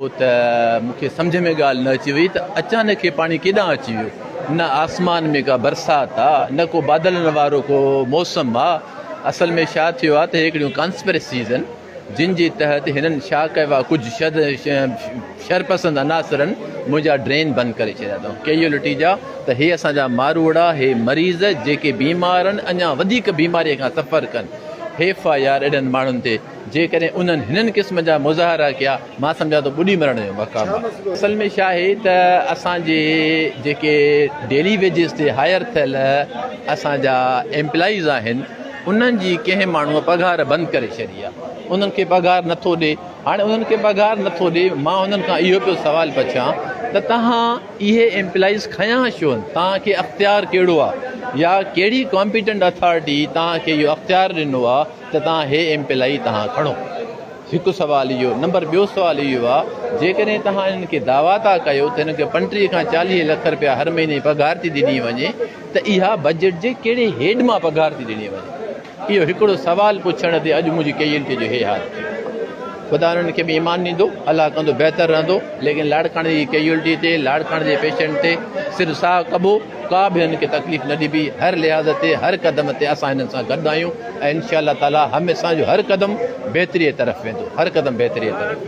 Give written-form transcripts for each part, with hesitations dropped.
मूंखे सम्झ में ॻाल्हि न अची वई त अचानक हे पाणी केॾां अची वियो। न आसमान में का बरसाति आहे, न को बादलनि वारो को मौसम आहे। असल में छा थियो आहे त हिकिड़ियूं कॉन्स्पिरेसीज़ आहिनि जिन जे तहत हिननि छा कयो आहे, कुझु शरपसंद अनासरनि मुंहिंजा ड्रेन बंदि करे छॾिया अथऊं कैजुअलिटी जा। त हे असांजा मारूड़ा, हे मरीज़ जेके बीमार आहिनि, अञा वधीक बीमारीअ खां सफ़र कनि, FIR एॾनि माण्हुनि ते जेकॾहिं उन्हनि हिननि क़िस्म जा मुज़ाहरा कया, मां सम्झा थो ॿुॾी मरण जो मक़ाम आहे। असल में छा आहे त असांजे जेके डेली वेजिस ते हायर थियल असांजा एम्प्लॉइज़ आहिनि, उन्हनि जी कंहिं माण्हूअ पघार बंदि करे छॾी आहे, उन्हनि खे पघार नथो ॾिए। हाणे उन्हनि खे पघार नथो ॾिए, मां उन्हनि खां इहो पियो सुवालु पुछां त तव्हां इहे एम्प्लॉइज़ खयां छो आहिनि, तव्हांखे अख़्तियार कहिड़ो आहे, या कहिड़ी कॉम्पिटेंट अथॉरिटी तव्हांखे इहो अख़्तियार ॾिनो आहे त तव्हां हे एम्प्लॉई तव्हां खणो। हिकु सुवालु इहो। नंबर ॿियो सुवालु इहो आहे, जेकॾहिं तव्हां हिननि खे दावा था कयो त हिनखे 35 खां 40 लख रुपया हर महीने पघार थी ॾिनी वञे, त इहा बजट जे कहिड़े हेड मां पघार थी ॾिनी वञे? इहो हिकिड़ो सुवालु पुछण ते अॼु मुंहिंजी कैजुअलिटी जो हे हाल थियो। ख़ुदा उन्हनि खे बि ईमान ॾींदो, अलाह कंदो बहितर रहंदो, लेकिन लाड़काणे जी कैजुअलिटी ते, लाड़काणे जे पेशेंट ते सिर्फ़ु साह कबो, का बि हिननि खे तकलीफ़ न ॾिबी। हर लिहाज़ ते, हर क़दम ते असां हिननि सां गॾु आहियूं ऐं इनशा अल्लाह ताला हमेशह जो हर क़दम बहितरीअ तरफ़ वेंदो, हर क़दम बहितरीअ तरफ़।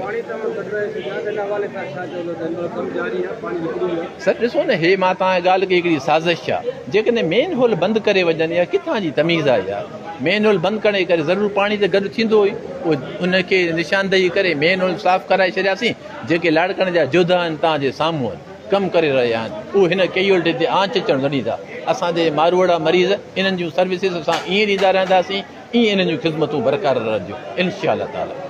सर ॾिसो न, हे मां तव्हांखे ॻाल्हि कई हिकिड़ी साज़िश आहे। जेकॾहिं मेन होल बंदि करे वञनि, या किथां जी तमीज़ आहे यार? मेन होल बंदि करे ज़रूरु पाणी त गॾु थींदो ई, पोइ उनखे निशानदेही करे मेन होल साफ़ु कराए छॾियासीं। जेके लाड़कण जा जुदा आहिनि तव्हांजे साम्हूं आहिनि, कमु करे रहिया आहिनि, उहे हिन कैजुअलिटी ते आंच अचणु न ॾींदा। असांजे मारूड़ा मरीज़ इन्हनि जूं सर्विसिस असां ईअं ॾींदा रहंदासीं, ईअं इन्हनि जूं ख़िदमतूं बरक़रार रहंदियूं इनशा अल्लाह ताला।